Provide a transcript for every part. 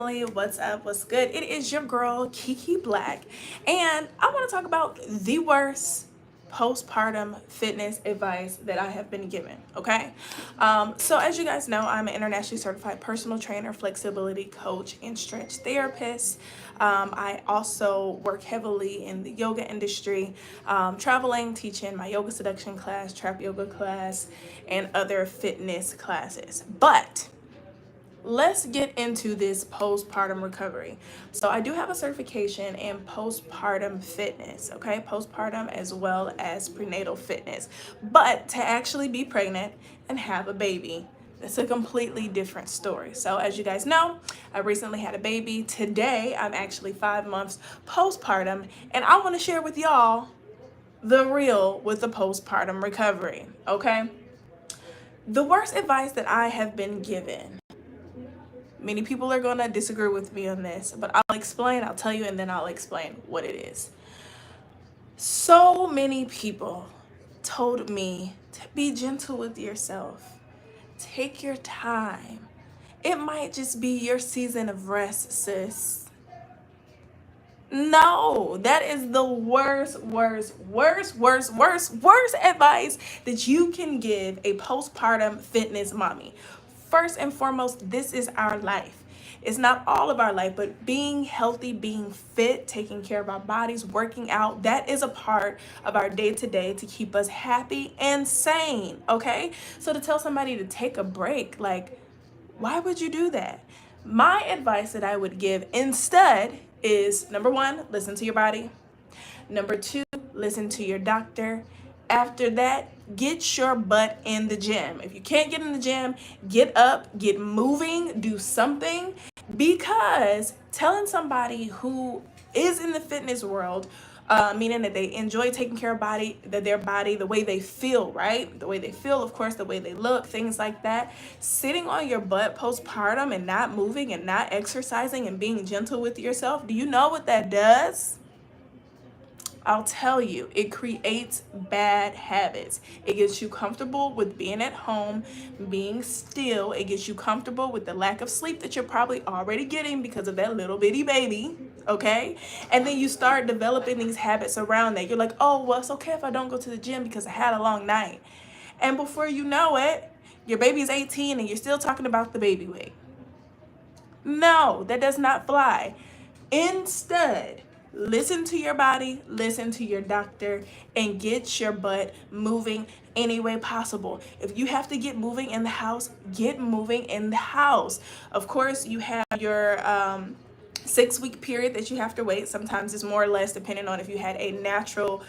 What's up? What's good? It is your girl Kiki Black, and I want to talk about the worst postpartum fitness advice that I have been given. Okay, so as you guys know, I'm an internationally certified personal trainer, flexibility coach, and stretch therapist. I also work heavily in the yoga industry, traveling, teaching my yoga seduction class, trap yoga class, and other fitness classes. But let's get into this postpartum recovery. So I do have a certification in postpartum fitness, okay? Postpartum as well as prenatal fitness. But to actually be pregnant and have a baby, it's a completely different story. So as you guys know, I recently had a baby. Today, I'm actually 5 months postpartum, and I want to share with y'all the real with the postpartum recovery, okay? The worst advice that I have been given. Many people are going to disagree with me on this, but I'll tell you, and then I'll explain what it is. So many people told me to be gentle with yourself. Take your time. It might just be your season of rest, sis. No, that is the worst advice that you can give a postpartum fitness mommy. First and foremost, this is our life. It's not all of our life, but being healthy, being fit, taking care of our bodies, working out, that is a part of our day to day to keep us happy and sane, okay? So to tell somebody to take a break, like, why would you do that? My advice that I would give instead is number one, listen to your body. Number two, listen to your doctor. After that, get your butt in the gym. If you can't get in the gym, get up, get moving, do something. Because telling somebody who is in the fitness world, meaning that they enjoy taking care of their body, the way they feel, right? The way they feel, of course, the way they look, things like that. Sitting on your butt postpartum and not moving and not exercising and being gentle with yourself, do you know what that does? I'll tell you, it creates bad habits. It gets you comfortable with being at home, being still. It gets you comfortable with the lack of sleep that you're probably already getting because of that little bitty baby, okay? And then you start developing these habits around that. You're like, oh, well, it's okay if I don't go to the gym because I had a long night. And before you know it, your baby's 18 and you're still talking about the baby weight. No, that does not fly. Instead, listen to your body, listen to your doctor, and get your butt moving any way possible. If you have to get moving in the house, get moving in the house. Of course, you have your 6-week period that you have to wait. Sometimes it's more or less depending on if you had a natural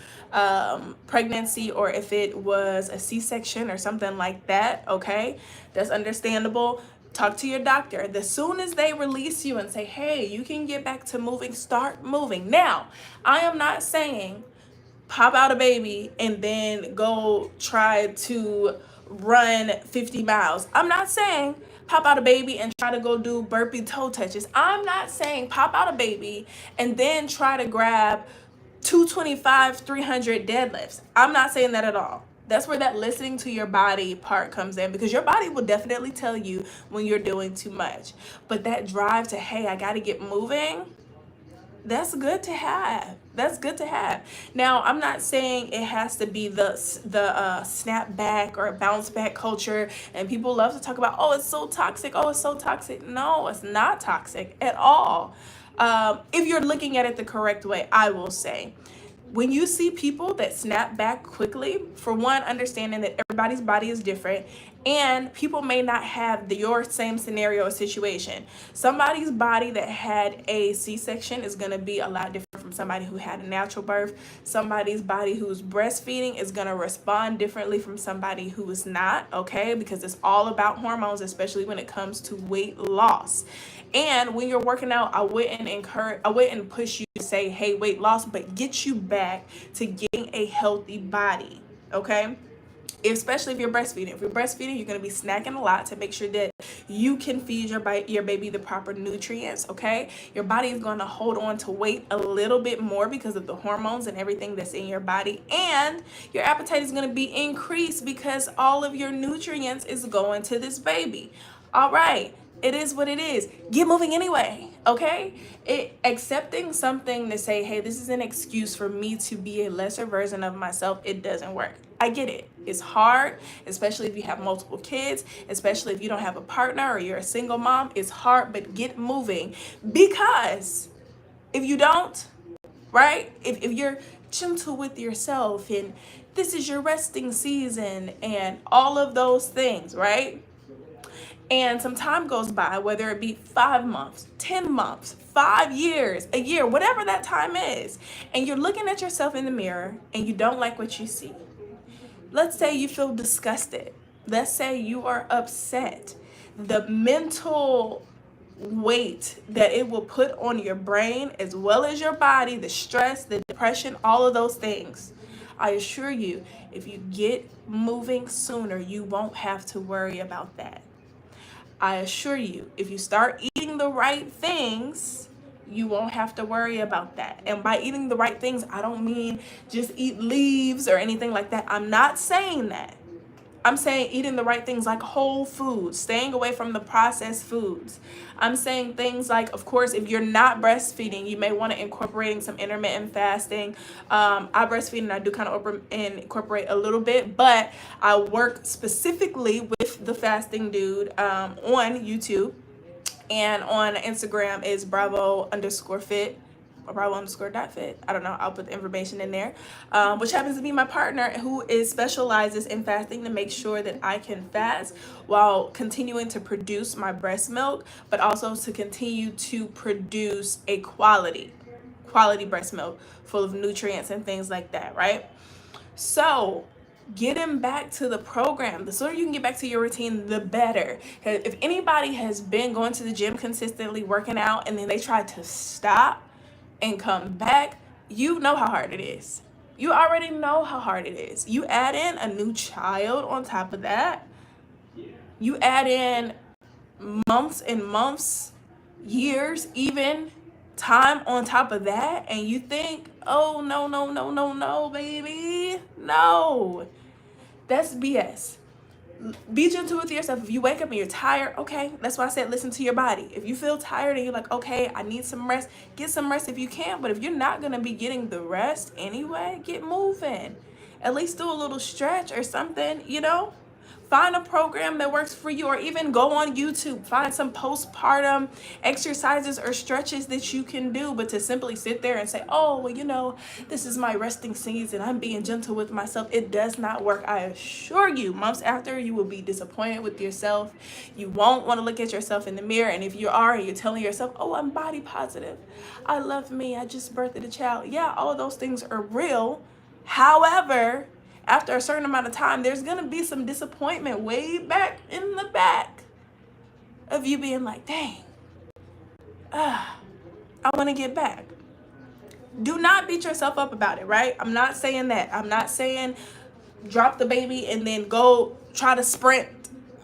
pregnancy or if it was a C-section or something like that, okay? That's understandable. Talk to your doctor. As soon as they release you and say, hey, you can get back to moving, start moving. Now, I am not saying pop out a baby and then go try to run 50 miles. I'm not saying pop out a baby and try to go do burpee toe touches. I'm not saying pop out a baby and then try to grab 225, 300 deadlifts. I'm not saying that at all. That's where that listening to your body part comes in, because your body will definitely tell you when you're doing too much. But that drive to, hey, I got to get moving, that's good to have. That's good to have. Now, I'm not saying it has to be the snap back or bounce back culture. And people love to talk about, oh, it's so toxic. Oh, it's so toxic. No, it's not toxic at all. If you're looking at it the correct way, I will say. When you see people that snap back quickly, for one, understanding that everybody's body is different and people may not have your same scenario or situation. Somebody's body that had a C-section is going to be a lot different from somebody who had a natural birth. Somebody's body who's breastfeeding is going to respond differently from somebody who is not, okay? Because it's all about hormones, especially when it comes to weight loss. And when you're working out, I wouldn't push you to say, hey, weight loss, but get you back to getting a healthy body, okay? Especially if you're breastfeeding. If you're breastfeeding, you're going to be snacking a lot to make sure that you can feed your baby the proper nutrients, okay? Your body is going to hold on to weight a little bit more because of the hormones and everything that's in your body. And your appetite is going to be increased because all of your nutrients is going to this baby. All right. It is what it is. Get moving anyway, okay? Accepting something to say, hey, this is an excuse for me to be a lesser version of myself, it doesn't work. I get it. It's hard, especially if you have multiple kids, especially if you don't have a partner or you're a single mom. It's hard, but get moving, because if you don't, right? If you're gentle with yourself and this is your resting season and all of those things, right? And some time goes by, whether it be 5 months, 10 months, 5 years, a year, whatever that time is, and you're looking at yourself in the mirror and you don't like what you see. Let's say you feel disgusted. Let's say you are upset. The mental weight that it will put on your brain as well as your body, the stress, the depression, all of those things. I assure you, if you get moving sooner, you won't have to worry about that. I assure you, if you start eating the right things, you won't have to worry about that. And by eating the right things, I don't mean just eat leaves or anything like that. I'm not saying that. I'm saying eating the right things like whole foods, staying away from the processed foods. I'm saying things like, of course, if you're not breastfeeding, you may want to incorporate some intermittent fasting. I breastfeed and I do kind of incorporate a little bit, but I work specifically with the fasting dude on YouTube, and on Instagram is Bravo_fit. Or Bravo_.fit. I don't know. I'll put the information in there. Which happens to be my partner, who specializes in fasting to make sure that I can fast while continuing to produce my breast milk, but also to continue to produce a quality breast milk full of nutrients and things like that, right? So getting back to the program, the sooner you can get back to your routine, the better. If anybody has been going to the gym consistently, working out, and then they try to stop and come back, you know how hard it is. You already know how hard it is. You add in a new child on top of that. You add in months and months, years, even time on top of that, and you think, oh, no, baby. No. That's BS. Be gentle with yourself. If you wake up and you're tired, okay, that's why I said listen to your body. If you feel tired and you're like, okay, I need some rest, get some rest if you can. But if you're not going to be getting the rest anyway, get moving. At least do a little stretch or something, you know? Find a program that works for you, or even go on YouTube. Find some postpartum exercises or stretches that you can do. But to simply sit there and say, oh, well, you know, this is my resting season, I'm being gentle with myself, it does not work. I assure you, months after, you will be disappointed with yourself. You won't want to look at yourself in the mirror. And if you are, and you're telling yourself, oh, I'm body positive, I love me, I just birthed a child. Yeah, all of those things are real. However, after a certain amount of time, there's going to be some disappointment way back in the back of you being like, dang, I want to get back. Do not beat yourself up about it, right? I'm not saying that. I'm not saying drop the baby and then go try to sprint.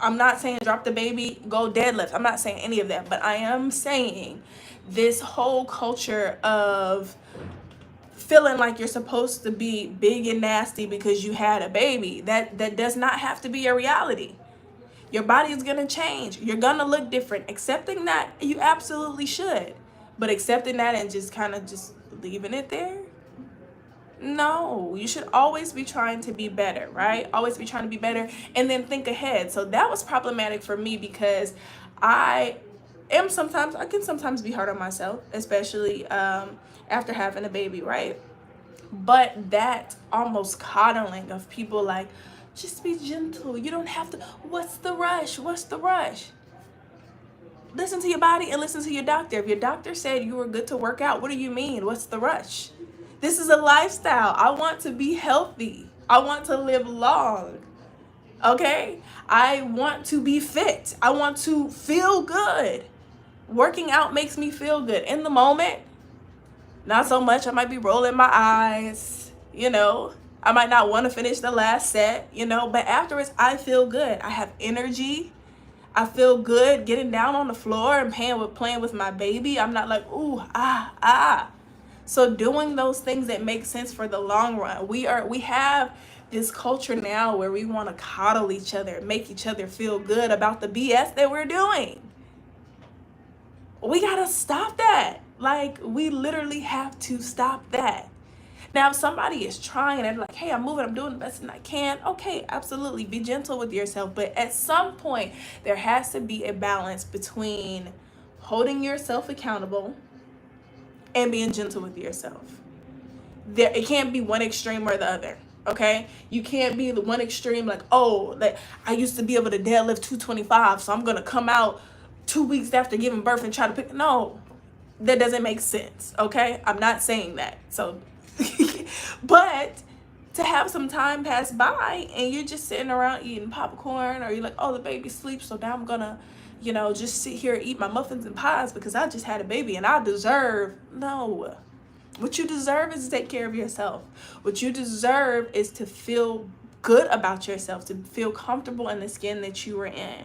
I'm not saying drop the baby, go deadlift. I'm not saying any of that. But I am saying this whole culture of feeling like you're supposed to be big and nasty because you had a baby, that does not have to be a reality. Your body is going to change. You're going to look different. Accepting that, you absolutely should. But accepting that and just kind of just leaving it there? No, you should always be trying to be better, right? Always be trying to be better and then think ahead. So that was problematic for me because I can sometimes be hard on myself, especially after having a baby, right? But that almost coddling of people like, just be gentle. You don't have to. What's the rush? What's the rush? Listen to your body and listen to your doctor. If your doctor said you were good to work out, what do you mean? What's the rush? This is a lifestyle. I want to be healthy. I want to live long. Okay? I want to be fit. I want to feel good. Working out makes me feel good. In the moment, not so much. I might be rolling my eyes, you know. I might not want to finish the last set, you know. But afterwards, I feel good. I have energy. I feel good getting down on the floor and playing with my baby. I'm not like, ooh, ah. So doing those things that make sense for the long run. We have this culture now where we want to coddle each other, make each other feel good about the BS that we're doing. We gotta stop that. Like, we literally have to stop that. Now, if somebody is trying and they're like, hey, I'm moving, I'm doing the best that I can, okay, absolutely, be gentle with yourself. But at some point, there has to be a balance between holding yourself accountable and being gentle with yourself. It can't be one extreme or the other. Okay, you can't be the one extreme like, oh, like I used to be able to deadlift 225, so I'm gonna come out 2 weeks after giving birth and try to pick. No, that doesn't make sense. Okay, I'm not saying that. So, but to have some time pass by and you're just sitting around eating popcorn, or you're like, oh, the baby sleeps, so now I'm gonna, just sit here and eat my muffins and pies because I just had a baby and I deserve. No. What you deserve is to take care of yourself. What you deserve is to feel good about yourself, to feel comfortable in the skin that you are in.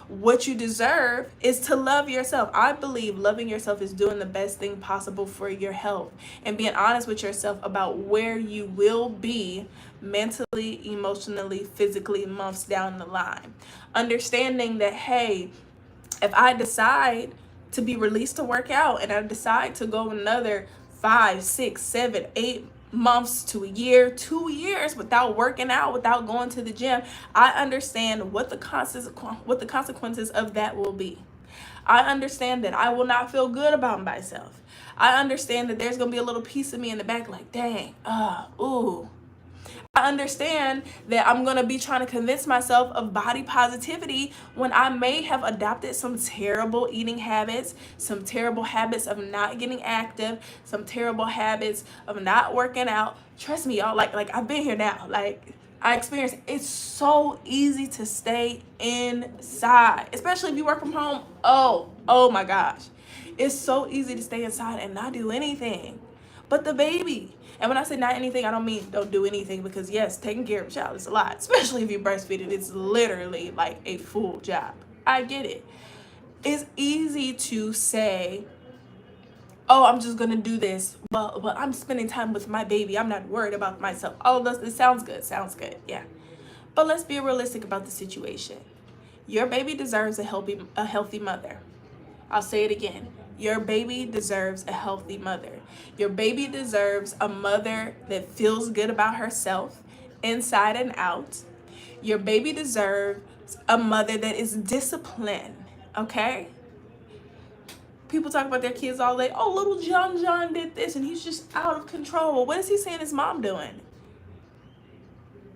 What you deserve is to love yourself. I believe loving yourself is doing the best thing possible for your health and being honest with yourself about where you will be mentally, emotionally, physically months down the line. Understanding that, hey, if I decide to be released to work out and I decide to go another 5, 6, 7, 8 months to a year, 2 years without working out, without going to the gym, I understand what the consequences of that will be. I understand that I will not feel good about myself. I understand that there's gonna be a little piece of me in the back like, dang, ooh. I understand that I'm going to be trying to convince myself of body positivity when I may have adopted some terrible eating habits, some terrible habits of not getting active, some terrible habits of not working out. Trust me, y'all, like I've been here now. Like, I experienced, it's so easy to stay inside, especially if you work from home. Oh my gosh. It's so easy to stay inside and not do anything but the baby. And when I say not anything, I don't mean don't do anything, because yes, taking care of a child is a lot, especially if you're breastfeeding. It's literally like a full job. I get it. It's easy to say, oh, I'm just gonna do this. Well, I'm spending time with my baby. I'm not worried about myself. All of this, it sounds good, yeah. But let's be realistic about the situation. Your baby deserves a healthy mother. I'll say it again. Your baby deserves a healthy mother. Your baby deserves a mother that feels good about herself, inside and out. Your baby deserves a mother that is disciplined, okay? People talk about their kids all day. Oh, little John did this and he's just out of control. What is he seeing his mom doing?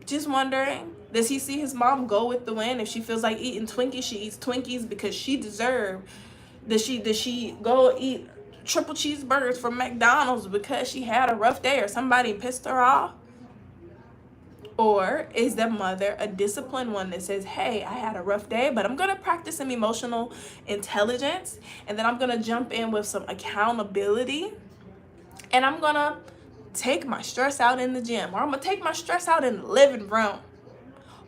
Just wondering, does he see his mom go with the wind? If she feels like eating Twinkies, she eats Twinkies because she deserves. Does she go eat triple cheeseburgers from McDonald's because she had a rough day or somebody pissed her off? Or is the mother a disciplined one that says, hey, I had a rough day, but I'm going to practice some emotional intelligence, and then I'm going to jump in with some accountability, and I'm going to take my stress out in the gym, or I'm going to take my stress out in the living room.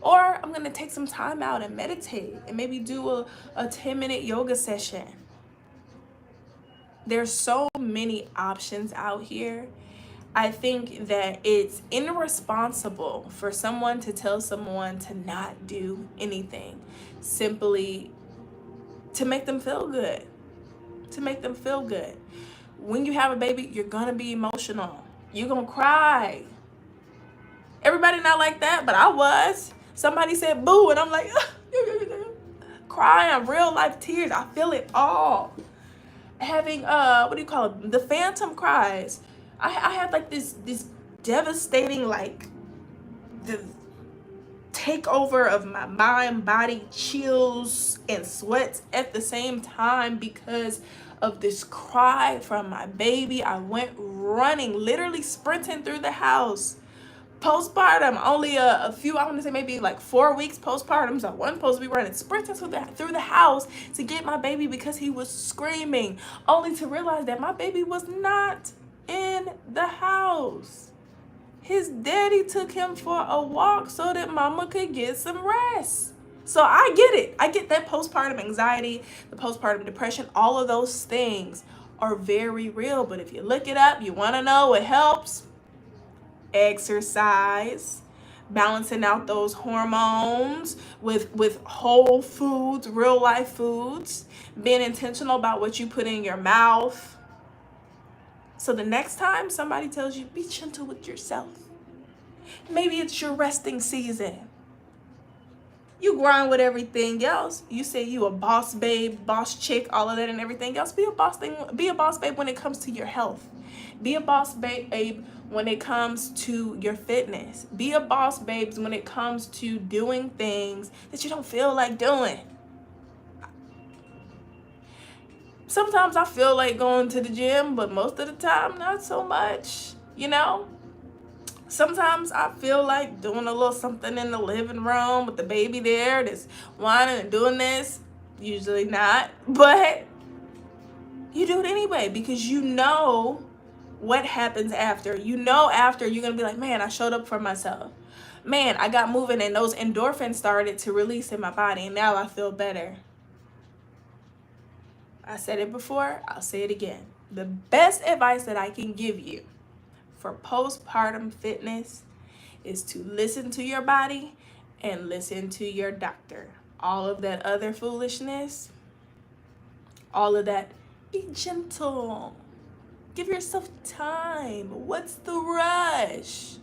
Or I'm going to take some time out and meditate and maybe do a 10-minute yoga session. There's so many options out here. I think that it's irresponsible for someone to tell someone to not do anything simply to make them feel good. To make them feel good. When you have a baby, you're going to be emotional. You're going to cry. Everybody not like that, but I was. Somebody said boo, and I'm like, crying, real life tears. I feel it all. Having the phantom cries. I had like this devastating, like, the takeover of my mind, body, chills and sweats at the same time because of this cry from my baby. I went running, literally sprinting through the house. Postpartum, only a few, I want to say maybe like 4 weeks postpartum, so I wasn't supposed to be running, sprinting through the house to get my baby because he was screaming, only to realize that my baby was not in the house. His daddy took him for a walk so that mama could get some rest. So I get it. I get that postpartum anxiety, the postpartum depression, all of those things are very real. But if you look it up, you want to know what helps? Exercise, balancing out those hormones with whole foods, real life foods, being intentional about what you put in your mouth. So the next time somebody tells you, be gentle with yourself. Maybe it's your resting season. You grind with everything else. You say you a boss babe, boss chick, all of that and everything else. Be a boss babe when it comes to your health. Be a boss babe when it comes to your fitness. Be a boss babe when it comes to doing things that you don't feel like doing. Sometimes I feel like going to the gym, but most of the time, not so much, you know? Sometimes I feel like doing a little something in the living room with the baby there that's whining and doing this. Usually not, but you do it anyway because you know what happens after. You know after you're going to be like, man, I showed up for myself. Man, I got moving and those endorphins started to release in my body and now I feel better. I said it before, I'll say it again. The best advice that I can give you for postpartum fitness is to listen to your body and listen to your doctor. All of that other foolishness, all of that, be gentle. Give yourself time. What's the rush?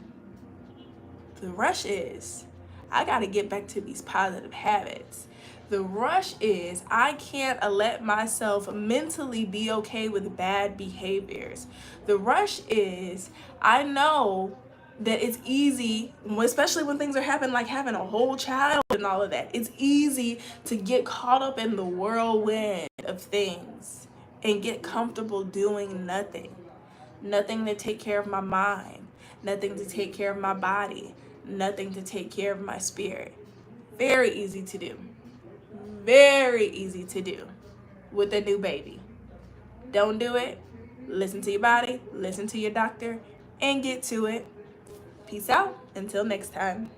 The rush is, I got to get back to these positive habits. The rush is, I can't let myself mentally be okay with bad behaviors. The rush is, I know that it's easy, especially when things are happening, like having a whole child and all of that. It's easy to get caught up in the whirlwind of things and get comfortable doing nothing. Nothing to take care of my mind, nothing to take care of my body, nothing to take care of my spirit. Very easy to do. Very easy to do with a new baby. Don't do it. Listen to your body, listen to your doctor, and get to it. Peace out. Until next time.